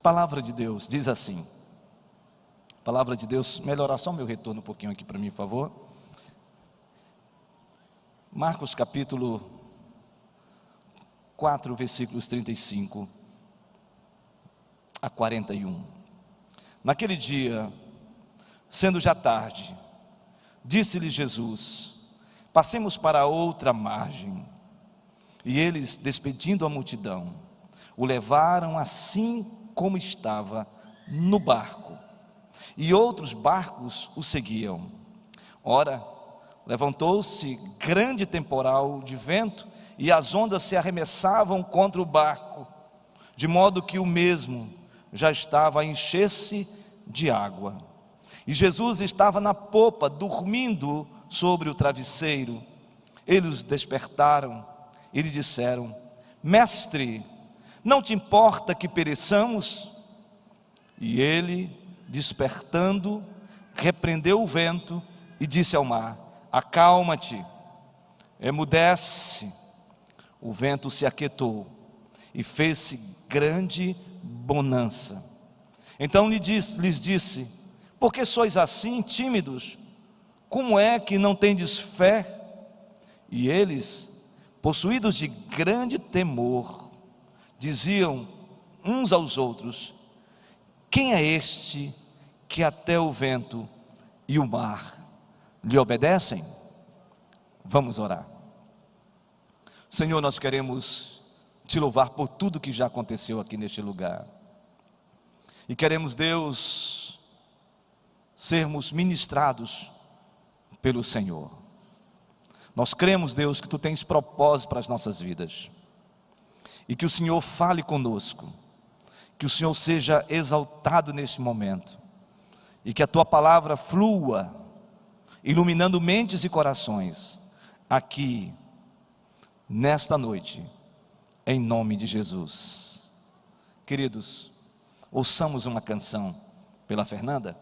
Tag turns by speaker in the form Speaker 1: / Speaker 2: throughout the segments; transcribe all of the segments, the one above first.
Speaker 1: palavra de Deus diz assim. Palavra de Deus, melhorar só o meu retorno um pouquinho aqui para mim, por favor. Marcos capítulo 4, versículos 35 a 41. Naquele dia, sendo já tarde, disse-lhe Jesus: passemos para a outra margem. E eles, despedindo a multidão, o levaram assim como estava no barco, e outros barcos o seguiam. Ora, levantou-se grande temporal de vento, e as ondas se arremessavam contra o barco, de modo que o mesmo já estava a encher-se de água. E Jesus estava na popa, dormindo sobre o travesseiro. Eles o despertaram e lhe disseram: Mestre, não te importa que pereçamos? E ele, despertando, repreendeu o vento e disse ao mar: acalma-te, emudece. O vento se aquietou e fez-se grande bonança. Então lhes disse: por que sois assim tímidos? Como é que não tendes fé? E eles, possuídos de grande temor, diziam uns aos outros: quem é este que até o vento e o mar lhe obedecem? Vamos orar. Senhor, nós queremos te louvar por tudo que já aconteceu aqui neste lugar. E queremos, Deus, sermos ministrados pelo Senhor. Nós cremos, Deus, que Tu tens propósito para as nossas vidas. E que o Senhor fale conosco. Que o Senhor seja exaltado neste momento. E que a Tua palavra flua, iluminando mentes e corações, aqui, nesta noite, em nome de Jesus. Queridos, ouçamos uma canção pela Fernanda.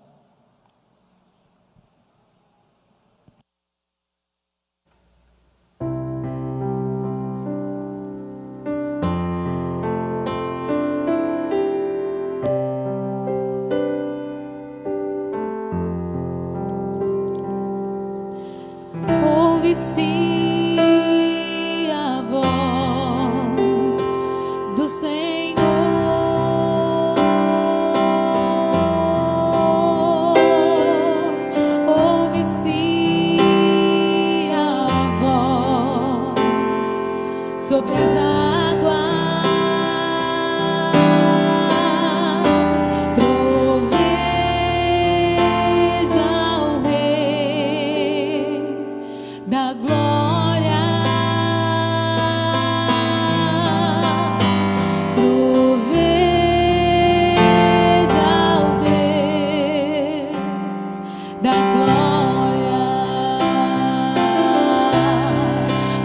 Speaker 2: Ouve-se a voz do Senhor, ouve-se a voz sobre as águas, troveja o Rei da glória, troveja o Deus da glória.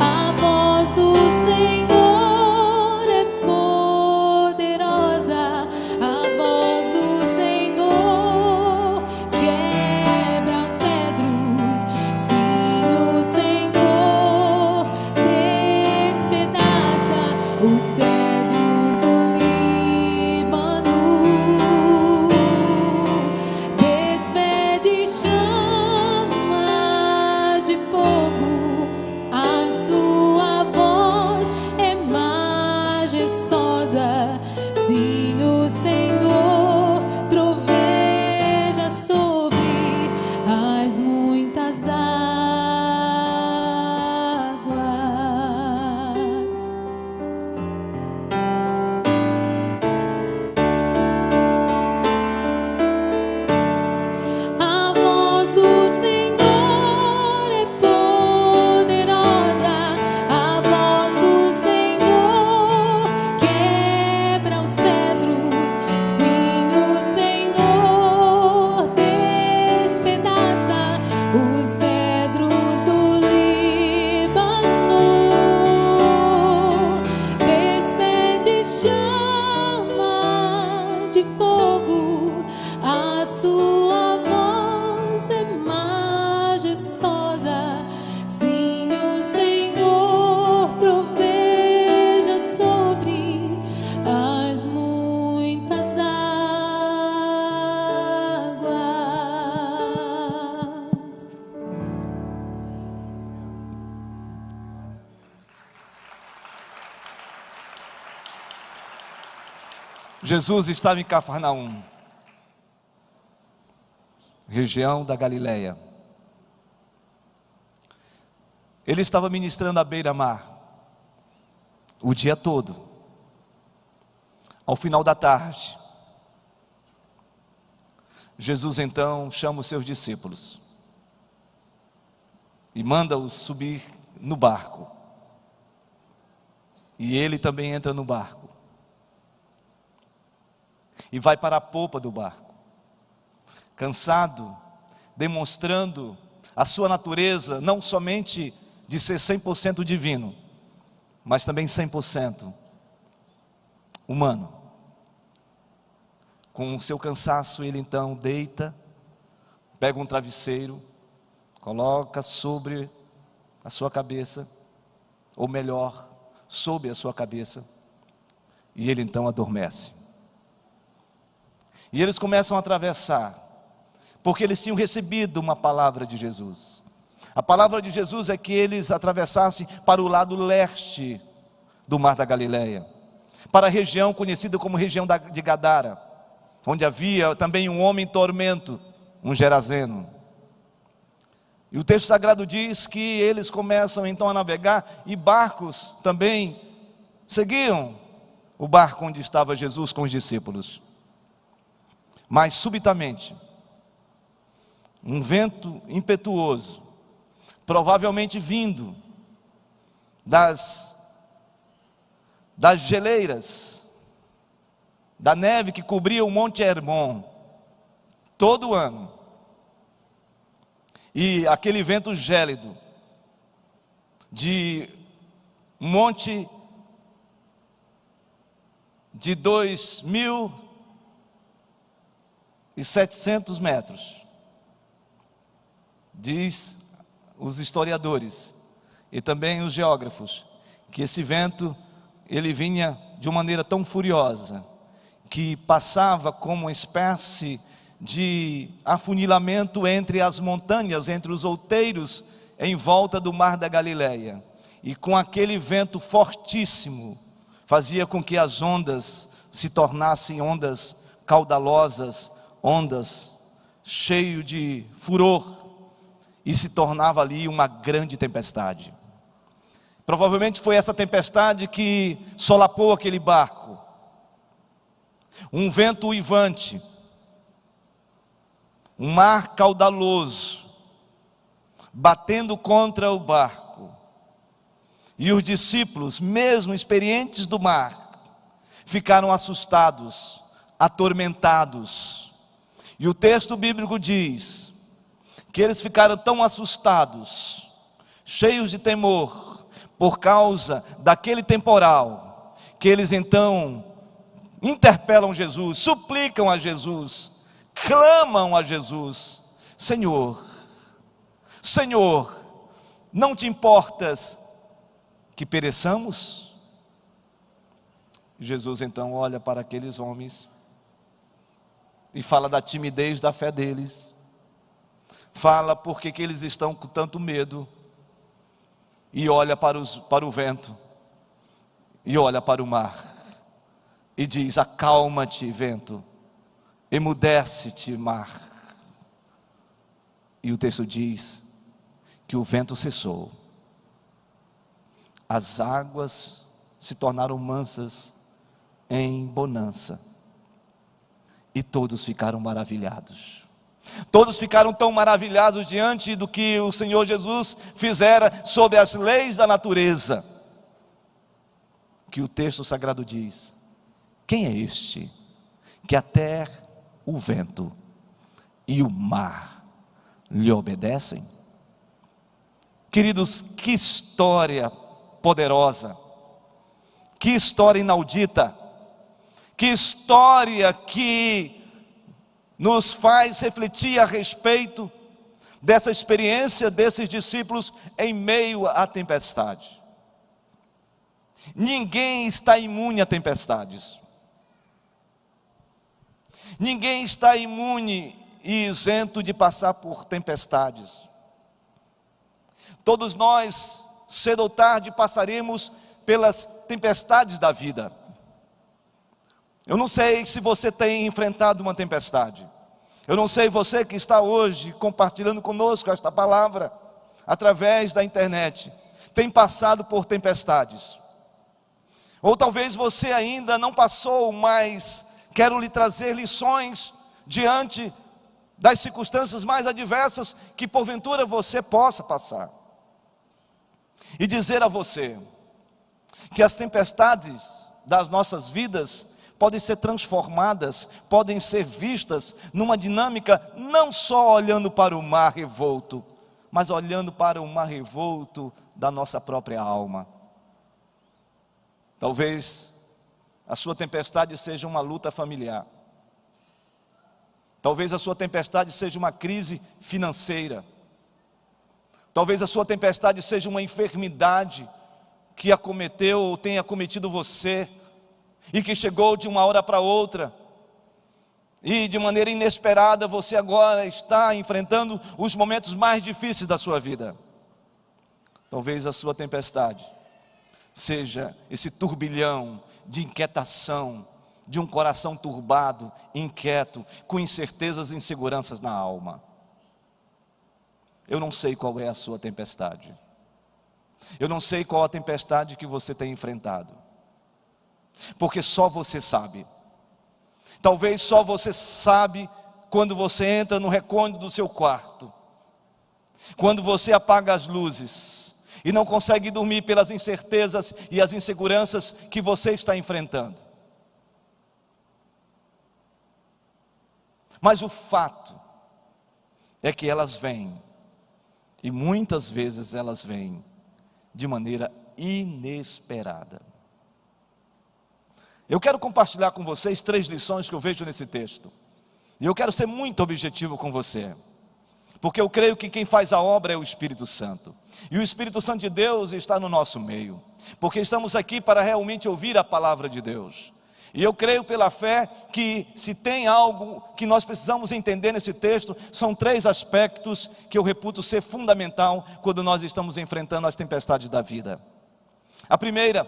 Speaker 2: A voz do Senhor é poderosa, a voz do Senhor quebra os cedros. Sim, o Senhor despedaça os cedros do Líbano, despede chamas de fogo, a sua voz é majestosa. Sim, o Senhor troveja sobre as muitas águas. A voz do Senhor é poderosa, a voz do Senhor quebra os cedros. Sim, o Senhor despedaça os cedros
Speaker 1: Jesus estava em Cafarnaum, região da Galileia. Ele estava ministrando à beira-mar o dia todo. Ao final da tarde, Jesus então chama os seus discípulos e manda-os subir no barco. E ele também entra no barco e vai para a popa do barco, cansado, demonstrando a sua natureza, não somente de ser 100% divino, mas também 100% humano. Com o seu cansaço, ele então deita, pega um travesseiro, coloca sobre a sua cabeça, ou melhor, sob a sua cabeça, e ele então adormece. E eles começam a atravessar, porque eles tinham recebido uma palavra de Jesus. A palavra de Jesus é que eles atravessassem para o lado leste do mar da Galileia, para a região conhecida como região de Gadara, onde havia também um homem tormento, um Gerazeno. E o texto sagrado diz que eles começam então a navegar, e barcos também seguiam o barco onde estava Jesus com os discípulos. Mas subitamente, um vento impetuoso, provavelmente vindo das geleiras, da neve que cobria o Monte Hermon, todo ano, e aquele vento gélido, de um monte de 2.700 metros, diz os historiadores e também os geógrafos, que esse vento, ele vinha de uma maneira tão furiosa, que passava como uma espécie de afunilamento entre as montanhas, entre os outeiros, em volta do mar da Galileia, e com aquele vento fortíssimo, fazia com que as ondas se tornassem ondas caudalosas, ondas cheio de furor, e se tornava ali uma grande tempestade. Provavelmente foi essa tempestade que solapou aquele barco, um vento uivante, um mar caudaloso, batendo contra o barco, e os discípulos, mesmo experientes do mar, ficaram assustados, atormentados, e o texto bíblico diz que eles ficaram tão assustados, cheios de temor, por causa daquele temporal, que eles então interpelam Jesus, suplicam a Jesus, clamam a Jesus: Senhor, Senhor, não te importas que pereçamos? Jesus então olha para aqueles homens e fala da timidez da fé deles, fala porque que eles estão com tanto medo, e olha para o vento, e olha para o mar, e diz: acalma-te, vento, emudece-te, mar. E o texto diz que o vento cessou, as águas se tornaram mansas em bonança, e todos ficaram maravilhados. Todos ficaram tão maravilhados diante do que o Senhor Jesus fizera sobre as leis da natureza, que o texto sagrado diz: quem é este que até o vento e o mar lhe obedecem? Queridos, que história poderosa, que história inaudita, que história que nos faz refletir a respeito dessa experiência desses discípulos em meio à tempestade. Ninguém está imune a tempestades. Ninguém está imune e isento de passar por tempestades. Todos nós, cedo ou tarde, passaremos pelas tempestades da vida. Eu não sei se você tem enfrentado uma tempestade. Eu não sei você que está hoje compartilhando conosco esta palavra através da internet, tem passado por tempestades. Ou talvez você ainda não passou, mas quero lhe trazer lições diante das circunstâncias mais adversas que porventura você possa passar. E dizer a você que as tempestades das nossas vidas podem ser transformadas, podem ser vistas numa dinâmica não só olhando para o mar revolto, mas olhando para o mar revolto da nossa própria alma. Talvez a sua tempestade seja uma luta familiar. Talvez a sua tempestade seja uma crise financeira. Talvez a sua tempestade seja uma enfermidade que acometeu ou tenha acometido você e que chegou de uma hora para outra. E de maneira inesperada você agora está enfrentando os momentos mais difíceis da sua vida. Talvez a sua tempestade seja esse turbilhão de inquietação, de um coração turbado, inquieto, com incertezas e inseguranças na alma. Eu não sei qual é a sua tempestade. Eu não sei qual a tempestade que você tem enfrentado, porque só você sabe. Talvez só você sabe quando você entra no recôndito do seu quarto, quando você apaga as luzes e não consegue dormir pelas incertezas e as inseguranças que você está enfrentando. Mas o fato é que elas vêm, e muitas vezes elas vêm de maneira inesperada. Eu quero compartilhar com vocês 3 lições que eu vejo nesse texto. E eu quero ser muito objetivo com você, porque eu creio que quem faz a obra é o Espírito Santo. E o Espírito Santo de Deus está no nosso meio, porque estamos aqui para realmente ouvir a palavra de Deus. E eu creio pela fé que se tem algo que nós precisamos entender nesse texto, são 3 aspectos que eu reputo ser fundamental quando nós estamos enfrentando as tempestades da vida. A primeira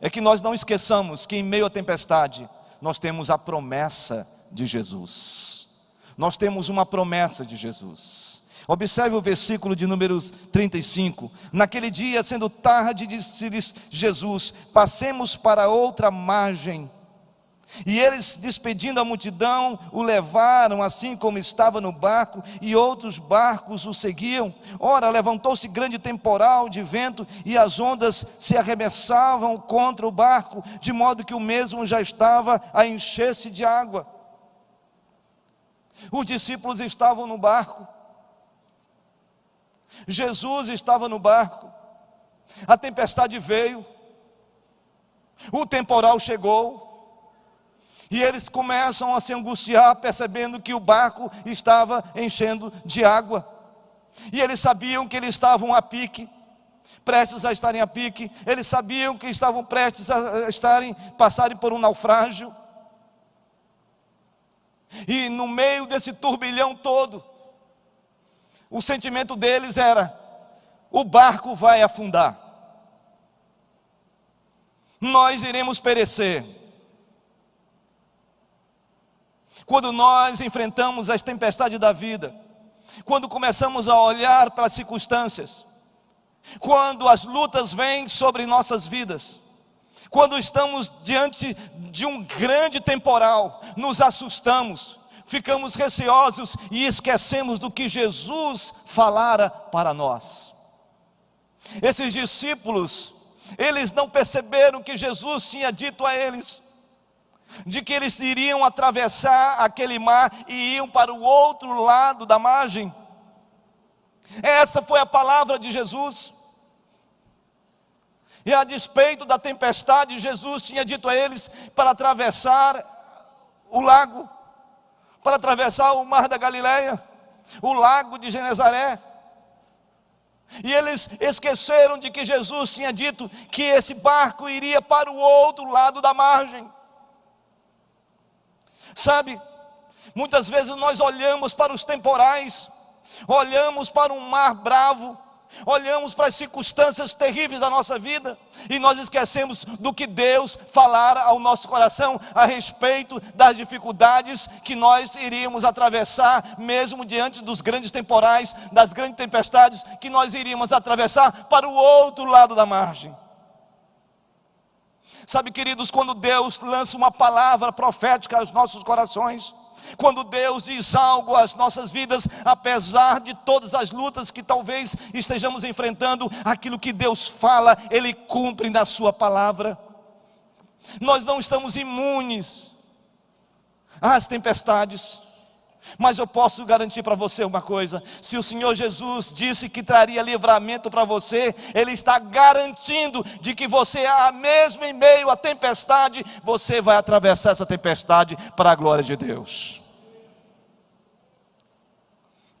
Speaker 1: é que nós não esqueçamos que em meio à tempestade nós temos a promessa de Jesus. Nós temos uma promessa de Jesus. Observe o versículo de número 35. Naquele dia, sendo tarde, disse-lhes Jesus: passemos para outra margem. E eles, despedindo a multidão, o levaram assim como estava no barco, e outros barcos o seguiam. Ora, levantou-se grande temporal de vento, e as ondas se arremessavam contra o barco, de modo que o mesmo já estava a encher-se de água. Os discípulos estavam no barco, Jesus estava no barco, a tempestade veio, o temporal chegou, e eles começam a se angustiar, percebendo que o barco estava enchendo de água. E eles sabiam que eles estavam a pique, prestes a estarem a pique. Eles sabiam que estavam prestes a passarem por um naufrágio. E no meio desse turbilhão todo, o sentimento deles era: o barco vai afundar, nós iremos perecer. Quando nós enfrentamos as tempestades da vida, quando começamos a olhar para as circunstâncias, quando as lutas vêm sobre nossas vidas, quando estamos diante de um grande temporal, nos assustamos, ficamos receosos e esquecemos do que Jesus falara para nós. Esses discípulos, eles não perceberam que Jesus tinha dito a eles de que eles iriam atravessar aquele mar e iam para o outro lado da margem. Essa foi a palavra de Jesus. E a despeito da tempestade, Jesus tinha dito a eles para atravessar o lago, para atravessar o mar da Galileia, o lago de Genezaré. E eles esqueceram de que Jesus tinha dito que esse barco iria para o outro lado da margem. Sabe, muitas vezes nós olhamos para os temporais, olhamos para um mar bravo, olhamos para as circunstâncias terríveis da nossa vida e nós esquecemos do que Deus falara ao nosso coração a respeito das dificuldades que nós iríamos atravessar, mesmo diante dos grandes temporais, das grandes tempestades que nós iríamos atravessar para o outro lado da margem. Sabe, queridos, quando Deus lança uma palavra profética aos nossos corações, quando Deus diz algo às nossas vidas, apesar de todas as lutas que talvez estejamos enfrentando, aquilo que Deus fala, Ele cumpre na sua palavra. Nós não estamos imunes às tempestades, mas eu posso garantir para você uma coisa: se o Senhor Jesus disse que traria livramento para você, Ele está garantindo de que você, mesmo em meio à tempestade, você vai atravessar essa tempestade para a glória de Deus.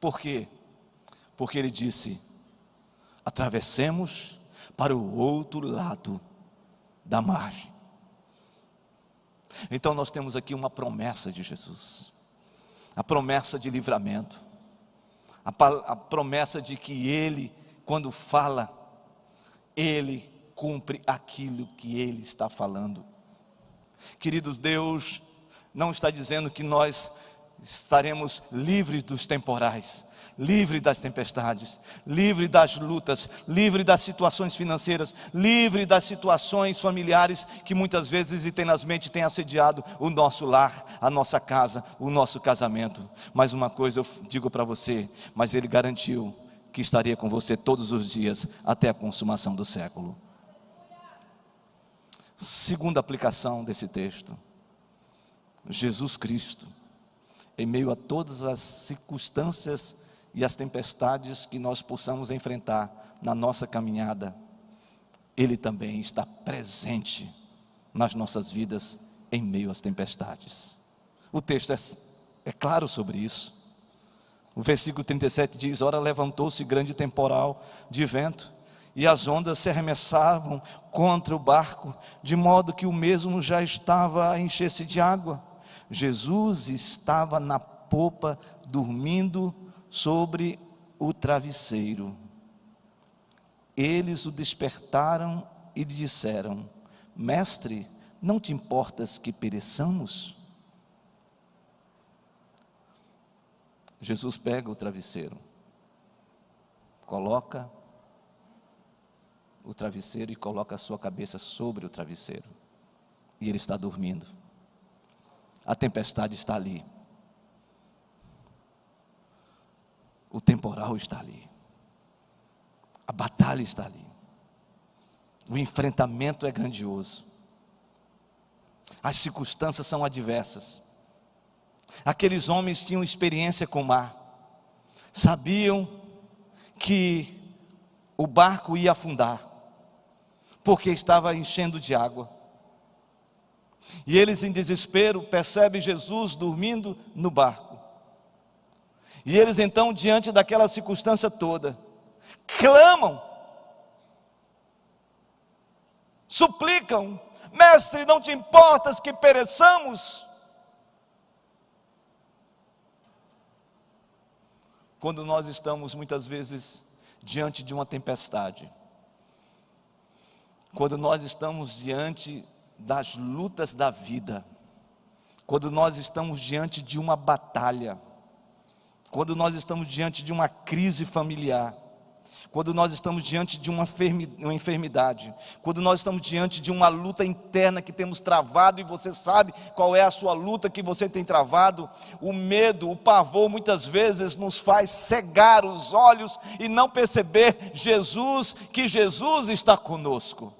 Speaker 1: Por quê? Porque Ele disse: atravessemos para o outro lado da margem. Então nós temos aqui uma promessa de Jesus, a promessa de livramento, a promessa de que Ele, quando fala, Ele cumpre aquilo que Ele está falando. Queridos, Deus não está dizendo que nós estaremos livres dos temporais, livre das tempestades, livre das lutas, livre das situações financeiras, livre das situações familiares que muitas vezes e tenazmente têm assediado o nosso lar, a nossa casa, o nosso casamento. Mas uma coisa eu digo para você: mas Ele garantiu que estaria com você todos os dias até a consumação do século. Segunda aplicação desse texto: Jesus Cristo, em meio a todas as circunstâncias e as tempestades que nós possamos enfrentar na nossa caminhada, Ele também está presente nas nossas vidas em meio às tempestades. O texto é claro sobre isso. O versículo 37 diz: ora, levantou-se grande temporal de vento, e as ondas se arremessavam contra o barco, de modo que o mesmo já estava a encher-se de água. Jesus estava na popa, dormindo sobre o travesseiro. Eles o despertaram e lhe disseram: mestre, não te importas que pereçamos? Jesus pega o travesseiro, coloca o travesseiro e coloca a sua cabeça sobre o travesseiro, e ele está dormindo. A tempestade está ali, o temporal está ali, a batalha está ali, o enfrentamento é grandioso, as circunstâncias são adversas. Aqueles homens tinham experiência com o mar, sabiam que o barco ia afundar, porque estava enchendo de água. E eles, em desespero, percebem Jesus dormindo no barco. E eles então, diante daquela circunstância toda, clamam, suplicam: mestre, não te importas que pereçamos? Quando nós estamos muitas vezes diante de uma tempestade, quando nós estamos diante das lutas da vida, quando nós estamos diante de uma batalha, quando nós estamos diante de uma crise familiar, quando nós estamos diante de uma enfermidade, quando nós estamos diante de uma luta interna que temos travado, e você sabe qual é a sua luta que você tem travado, o medo, o pavor muitas vezes nos faz cegar os olhos e não perceber que Jesus está conosco.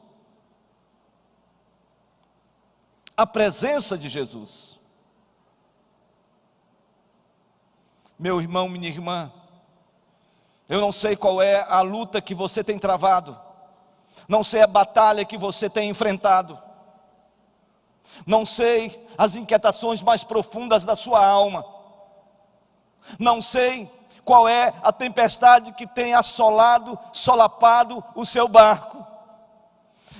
Speaker 1: A presença de Jesus. Meu irmão, minha irmã, eu não sei qual é a luta que você tem travado, não sei a batalha que você tem enfrentado, não sei as inquietações mais profundas da sua alma, não sei qual é a tempestade que tem solapado o seu barco,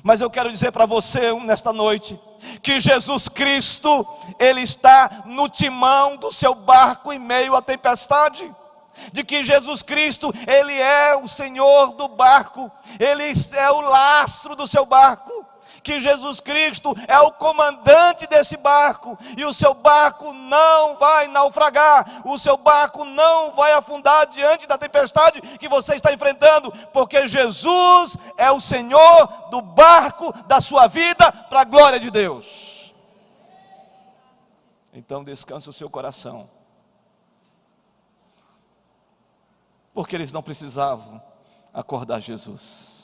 Speaker 1: mas eu quero dizer para você nesta noite, que Jesus Cristo, Ele está no timão do seu barco em meio à tempestade. de que Jesus Cristo, Ele é o Senhor do barco, Ele é o lastro do seu barco, que Jesus Cristo é o comandante desse barco, e o seu barco não vai naufragar, o seu barco não vai afundar diante da tempestade que você está enfrentando, porque Jesus é o Senhor do barco da sua vida, para a glória de Deus. Então descanse o seu coração, porque eles não precisavam acordar Jesus.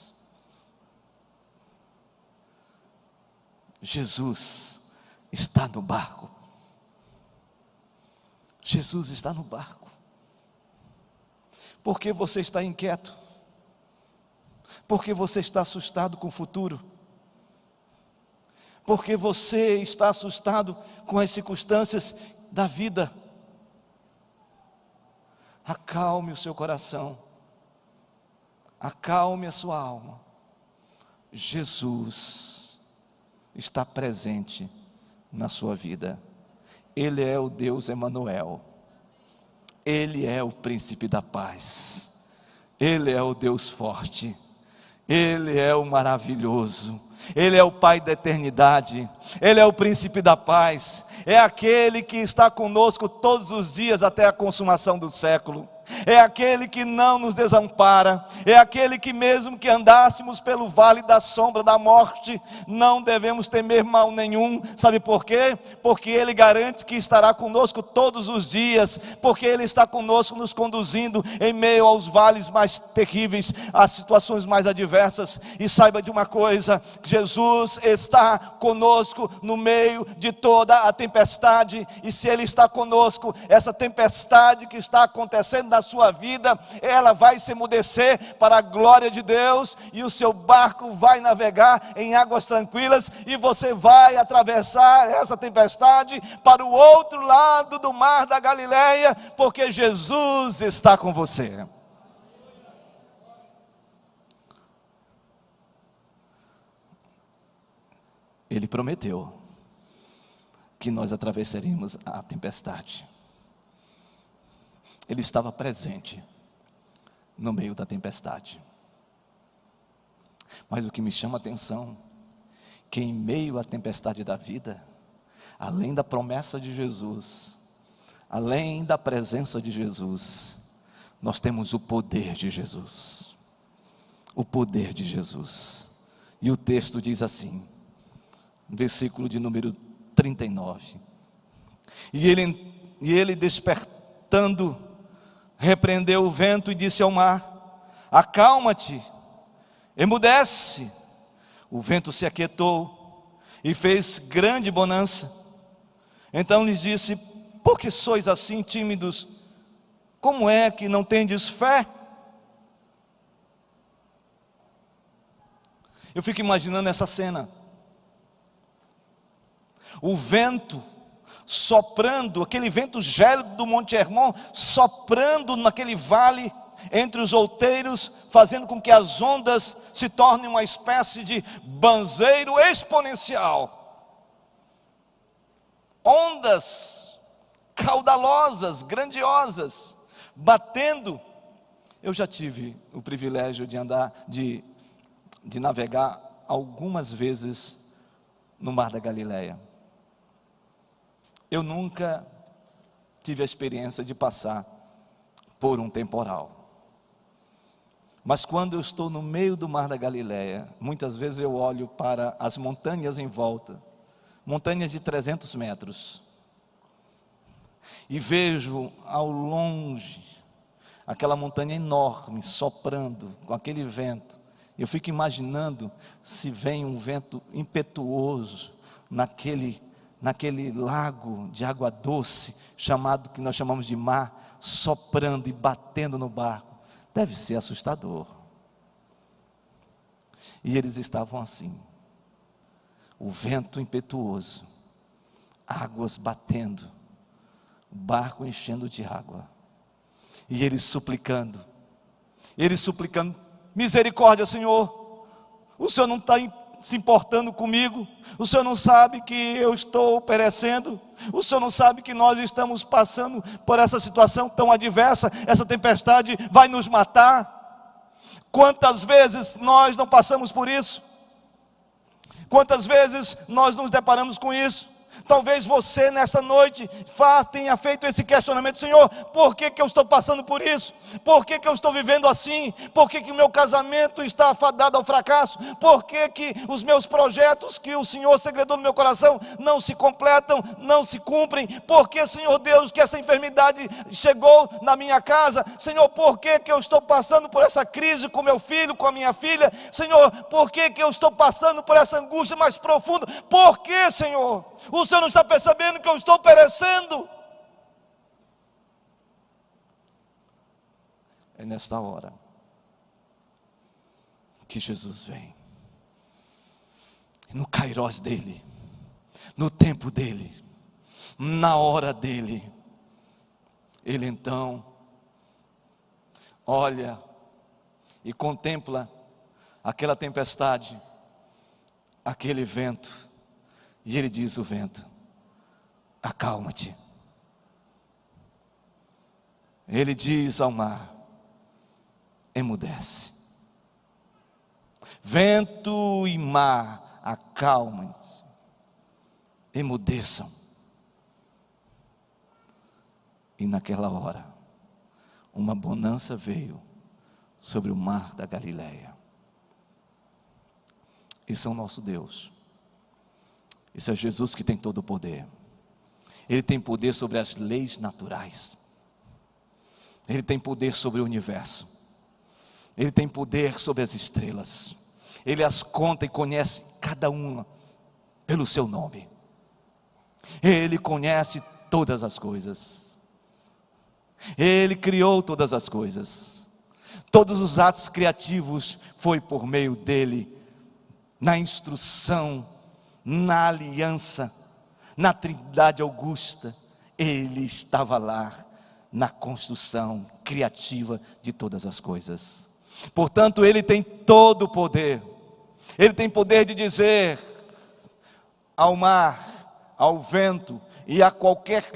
Speaker 1: Jesus está no barco. Jesus está no barco. Por que você está inquieto? Por que você está assustado com o futuro? Por que você está assustado com as circunstâncias da vida? Acalme o seu coração. Acalme a sua alma. Jesus está presente na sua vida. Ele é o Deus Emanuel. Ele é o príncipe da paz. Ele é o Deus forte. Ele é o maravilhoso. Ele é o Pai da eternidade. Ele é o príncipe da paz. É aquele que está conosco todos os dias até a consumação do século. É aquele que não nos desampara, é aquele que mesmo que andássemos pelo vale da sombra da morte, não devemos temer mal nenhum. Sabe por quê? Porque Ele garante que estará conosco todos os dias, porque Ele está conosco nos conduzindo em meio aos vales mais terríveis, às situações mais adversas. E saiba de uma coisa, Jesus está conosco no meio de toda a tempestade, e se Ele está conosco, essa tempestade que está acontecendo na sua vida, ela vai se emudecer para a glória de Deus, e o seu barco vai navegar em águas tranquilas, e você vai atravessar essa tempestade para o outro lado do mar da Galileia, porque Jesus está com você. Ele prometeu que nós atravessaríamos a tempestade. Ele estava presente no meio da tempestade. Mas o que me chama a atenção, que em meio à tempestade da vida, além da promessa de Jesus, além da presença de Jesus, nós temos o poder de Jesus. O poder de Jesus. E o texto diz assim, versículo de número 39. E ele despertando, repreendeu o vento e disse ao mar: acalma-te, emudece. O vento se aquietou e fez grande bonança. Então lhes disse: por que sois assim tímidos? Como é que não tendes fé? Eu fico imaginando essa cena. O vento soprando, aquele vento gélido do Monte Hermon, soprando naquele vale, entre os outeiros, fazendo com que as ondas se tornem uma espécie de banzeiro exponencial. Ondas caudalosas, grandiosas, batendo. Eu já tive o privilégio de navegar algumas vezes no Mar da Galileia. Eu nunca tive a experiência de passar por um temporal. Mas quando eu estou no meio do Mar da Galileia, muitas vezes eu olho para as montanhas em volta, montanhas de 300 metros, e vejo ao longe aquela montanha enorme soprando com aquele vento. Eu fico imaginando se vem um vento impetuoso naquele lago de água doce, que nós chamamos de mar, soprando e batendo no barco. Deve ser assustador. E eles estavam assim, o vento impetuoso, águas batendo, o barco enchendo de água, e eles suplicando, misericórdia, Senhor, o Senhor não está se importando comigo? O Senhor não sabe que eu estou perecendo? O Senhor não sabe que nós estamos passando por essa situação tão adversa? Essa tempestade vai nos matar? Quantas vezes nós não passamos por isso? Quantas vezes nós nos deparamos com isso? Talvez você nesta noite tenha feito esse questionamento: Senhor, por que eu estou passando por isso? Por que eu estou vivendo assim? Por que o meu casamento está afadado ao fracasso? Por que os meus projetos que o Senhor segredou no meu coração não se completam, não se cumprem? Por que, Senhor Deus, que essa enfermidade chegou na minha casa? Senhor, por que eu estou passando por essa crise com meu filho, com a minha filha? Senhor, por que eu estou passando por essa angústia mais profunda? Por que, Senhor? O Senhor não está percebendo que eu estou perecendo? É nesta hora que Jesus vem, no kairós dele, no tempo dele, na hora dele. Ele então olha e contempla aquela tempestade, aquele vento, e ele diz ao vento: acalma-te. Ele diz ao mar: emudece. Vento e mar, acalmem-se, emudeçam. E naquela hora, uma bonança veio sobre o mar da Galileia. Esse é o nosso Deus. Esse é Jesus que tem todo o poder. Ele tem poder sobre as leis naturais. Ele tem poder sobre o universo. Ele tem poder sobre as estrelas. Ele as conta e conhece cada uma pelo seu nome. Ele conhece todas as coisas. Ele criou todas as coisas. Todos os atos criativos foi por meio dele, na instrução, na aliança, na Trindade Augusta. Ele estava lá na construção criativa de todas as coisas. Portanto, ele tem todo o poder. Ele tem poder de dizer ao mar, ao vento e a qualquer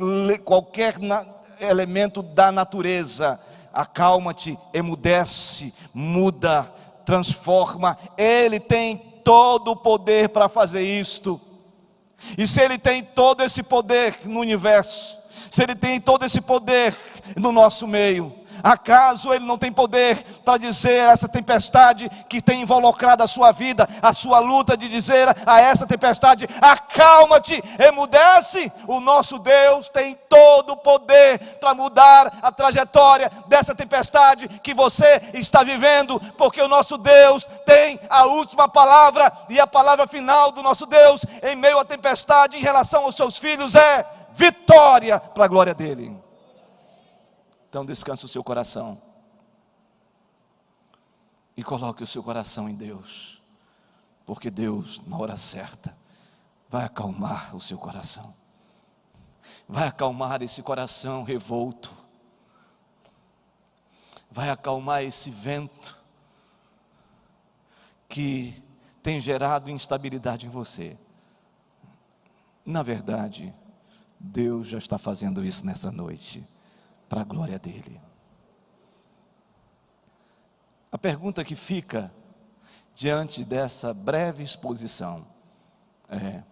Speaker 1: elemento da natureza: acalma-te, emudece, muda, transforma. Ele tem todo o poder para fazer isto. E se ele tem todo esse poder no universo, se ele tem todo esse poder no nosso meio, acaso ele não tem poder para dizer a essa tempestade que tem involucrado a sua vida, a sua luta, de dizer a essa tempestade: acalma-te, emudece? O nosso Deus tem todo o poder para mudar a trajetória dessa tempestade que você está vivendo, porque o nosso Deus tem a última palavra, e a palavra final do nosso Deus em meio à tempestade em relação aos seus filhos é vitória para a glória dele. Então descanse o seu coração e coloque o seu coração em Deus, porque Deus, na hora certa, vai acalmar o seu coração, vai acalmar esse coração revolto, vai acalmar esse vento que tem gerado instabilidade em você. Na verdade, Deus já está fazendo isso nessa noite, para a glória dele. A pergunta que fica diante dessa breve exposição é: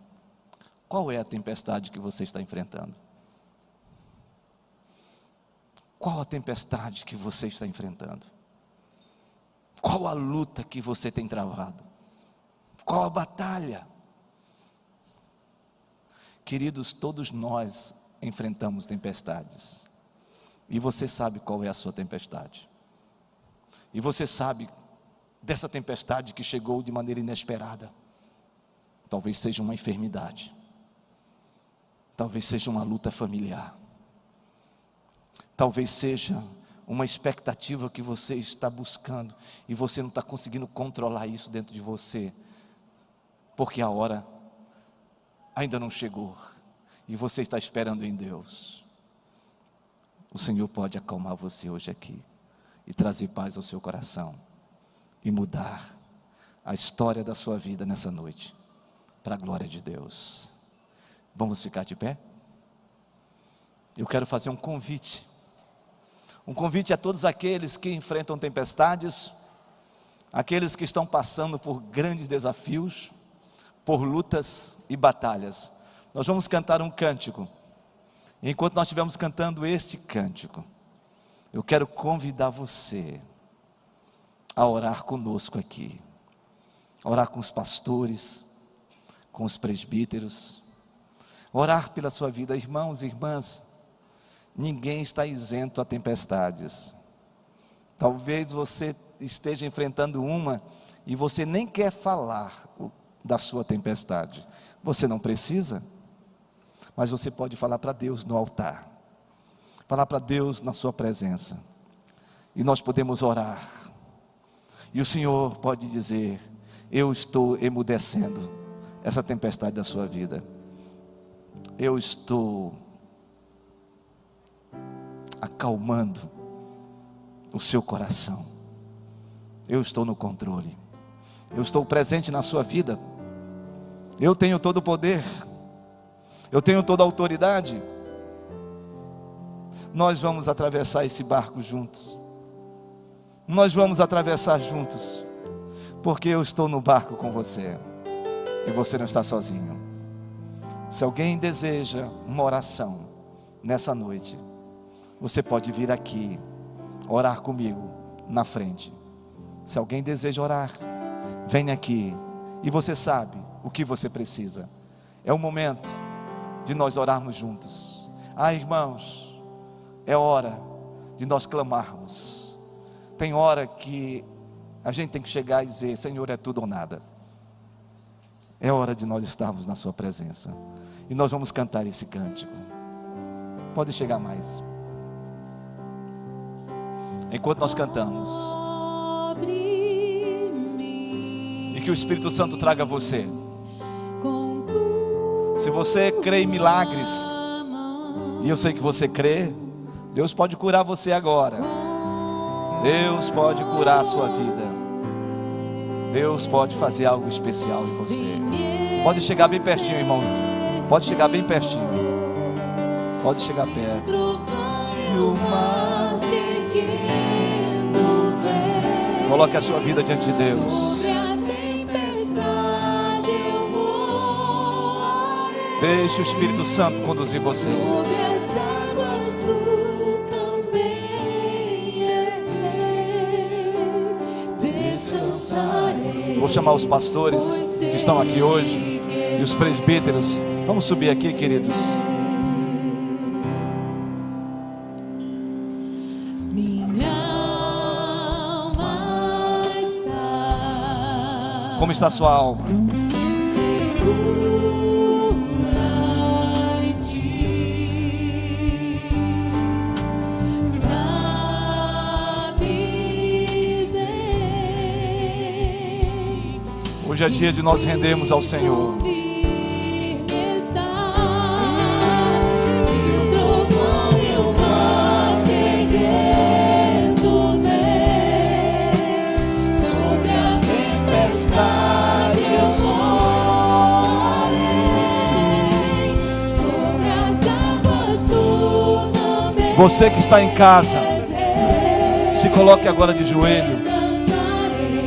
Speaker 1: qual é a tempestade que você está enfrentando? Qual a tempestade que você está enfrentando? Qual a luta que você tem travado? Qual a batalha? Queridos, todos nós enfrentamos tempestades. E você sabe qual é a sua tempestade. E você sabe dessa tempestade que chegou de maneira inesperada. Talvez seja uma enfermidade. Talvez seja uma luta familiar. Talvez seja uma expectativa que você está buscando e você não está conseguindo controlar isso dentro de você, porque a hora ainda não chegou e você está esperando em Deus. O Senhor pode acalmar você hoje aqui e trazer paz ao seu coração e mudar a história da sua vida nessa noite, para a glória de Deus. Vamos ficar de pé? Eu quero fazer um convite a todos aqueles que enfrentam tempestades, aqueles que estão passando por grandes desafios, por lutas e batalhas. Nós vamos cantar um cântico. Enquanto nós estivermos cantando este cântico, eu quero convidar você a orar conosco aqui, a orar com os pastores, com os presbíteros, orar pela sua vida. Irmãos e irmãs, ninguém está isento a tempestades. Talvez você esteja enfrentando uma e você nem quer falar da sua tempestade. Você não precisa, mas você pode falar para Deus no altar, falar para Deus na sua presença, e nós podemos orar, e o Senhor pode dizer: eu estou emudecendo essa tempestade da sua vida, eu estou acalmando o seu coração, eu estou no controle, eu estou presente na sua vida, eu tenho todo o poder, eu tenho toda a autoridade. Nós vamos atravessar esse barco juntos, nós vamos atravessar juntos, porque eu estou no barco com você, e você não está sozinho. Se alguém deseja uma oração nessa noite, você pode vir aqui, orar comigo na frente. Se alguém deseja orar, vem aqui, e você sabe o que você precisa. É o momento de nós orarmos juntos. Irmãos, é hora de nós clamarmos. Tem hora que a gente tem que chegar e dizer: Senhor, é tudo ou nada. É hora de nós estarmos na sua presença, e nós vamos cantar esse cântico. Pode chegar mais. Enquanto nós cantamos, e que o Espírito Santo traga a você. Se você crê em milagres, e eu sei que você crê, Deus pode curar você agora. Deus pode curar a sua vida. Deus pode fazer algo especial em você. Pode chegar bem pertinho, irmãos. Pode chegar bem pertinho. Pode chegar perto. Coloque a sua vida diante de Deus. Deixe o Espírito Santo conduzir você. Vou chamar os pastores que estão aqui hoje e os presbíteros. Vamos subir aqui, queridos. Como está a sua alma? Hoje é dia de nós rendermos ao Senhor. Você que está em casa, se coloque agora de joelho,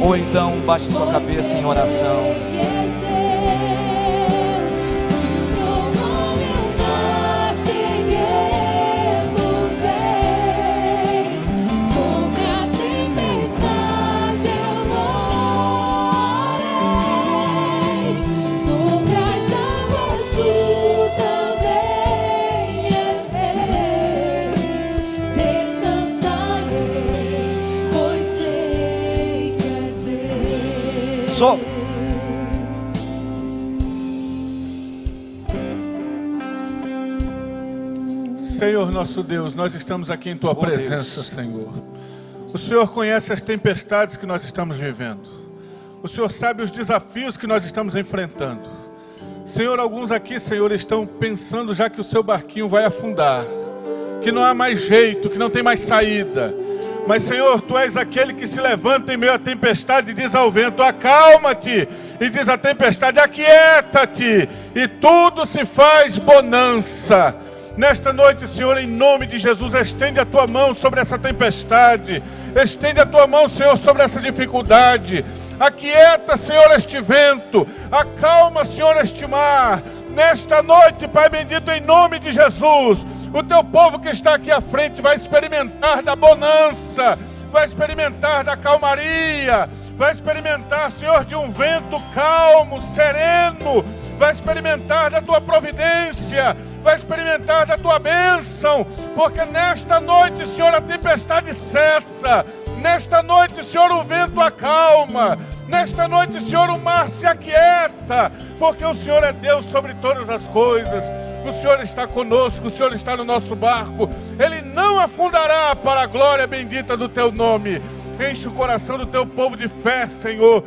Speaker 1: ou então baixe sua cabeça em oração.
Speaker 3: Senhor nosso Deus, nós estamos aqui em Tua presença, Senhor. O Senhor conhece as tempestades que nós estamos vivendo. O Senhor sabe os desafios que nós estamos enfrentando. Senhor, alguns aqui, Senhor, estão pensando já que o seu barquinho vai afundar, que não há mais jeito, que não tem mais saída. Mas, Senhor, Tu és aquele que se levanta em meio à tempestade e diz ao vento: acalma-te. E diz à tempestade: aquieta-te. E tudo se faz bonança. Nesta noite, Senhor, em nome de Jesus, estende a Tua mão sobre essa tempestade. Estende a Tua mão, Senhor, sobre essa dificuldade. Aquieta, Senhor, este vento. Acalma, Senhor, este mar. Nesta noite, Pai bendito, em nome de Jesus, o Teu povo que está aqui à frente vai experimentar da bonança, vai experimentar da calmaria, vai experimentar, Senhor, de um vento calmo, sereno, vai experimentar da Tua providência, vai experimentar da Tua bênção, porque nesta noite, Senhor, a tempestade cessa, nesta noite, Senhor, o vento acalma, nesta noite, Senhor, o mar se aquieta, porque o Senhor é Deus sobre todas as coisas. O Senhor está conosco, o Senhor está no nosso barco, Ele não afundará, para a glória bendita do Teu nome. Enche o coração do Teu povo de fé, Senhor.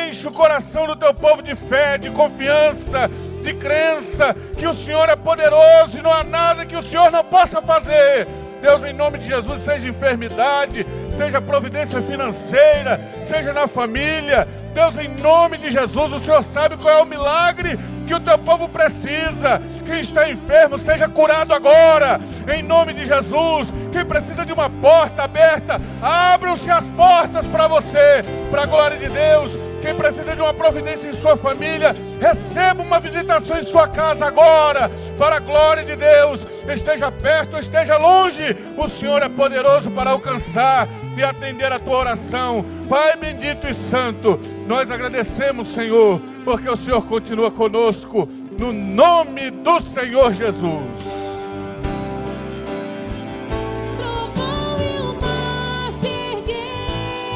Speaker 3: Enche o coração do Teu povo de fé, de confiança, de crença, que o Senhor é poderoso e não há nada que o Senhor não possa fazer. Deus, em nome de Jesus, seja enfermidade, seja providência financeira, seja na família. Deus, em nome de Jesus, o Senhor sabe qual é o milagre que o Teu povo precisa. Quem está enfermo, seja curado agora, em nome de Jesus. Quem precisa de uma porta aberta, abram-se as portas para você, para a glória de Deus. Quem precisa de uma providência em sua família, receba uma visitação em sua casa agora, para a glória de Deus. Esteja perto, esteja longe, o Senhor é poderoso para alcançar e atender a tua oração. Pai bendito e santo, nós agradecemos, Senhor, porque o Senhor continua conosco, no nome do Senhor Jesus.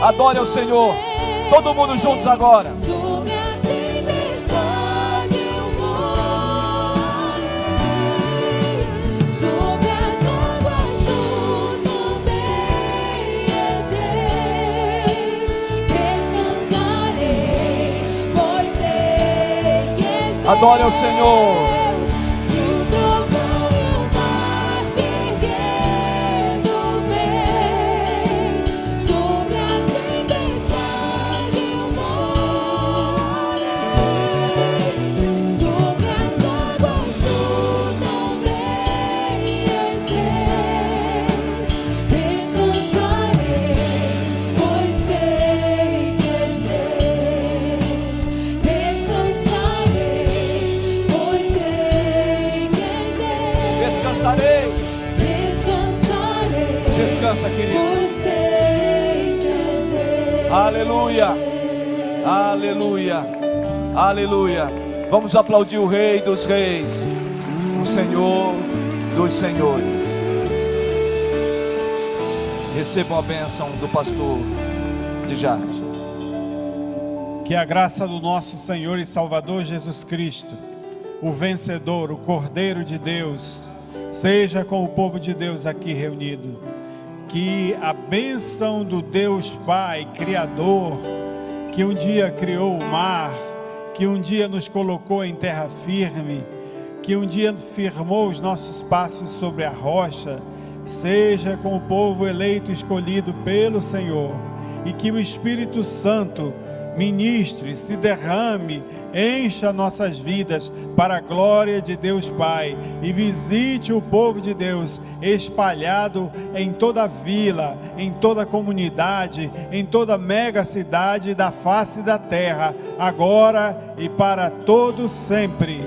Speaker 1: Adore ao Senhor. Todo mundo juntos agora.
Speaker 2: Sobre a tempestade eu voarei, sobre as águas tu também és rei. Descansarei, pois sei que és Deus.
Speaker 1: Adore ao Senhor.
Speaker 2: Se o trovão e o mar se erguendo vem, sobre a tempestade eu voarei, sobre as águas tu também és rei. Descansarei, pois sei que és Deus. Descansarei, pois sei que és Deus.
Speaker 1: Descansarei.
Speaker 2: Descansarei,
Speaker 1: Descansa, querido.
Speaker 2: pois sei que és Deus.
Speaker 1: Aleluia. Aleluia. Aleluia. Vamos aplaudir o Rei dos Reis, o Senhor dos Senhores. Recebam a bênção do pastor de Jales.
Speaker 4: Que a graça do nosso Senhor e Salvador Jesus Cristo, o vencedor, o Cordeiro de Deus, seja com o povo de Deus aqui reunido. Que a bênção do Deus Pai, Criador, que um dia criou o mar, que um dia nos colocou em terra firme, que um dia firmou os nossos passos sobre a rocha, seja com o povo eleito e escolhido pelo Senhor, e que o Espírito Santo ministre, se derrame, encha nossas vidas para a glória de Deus Pai, e visite o povo de Deus espalhado em toda a vila, em toda a comunidade, em toda a mega cidade da face da terra, agora e para todo sempre.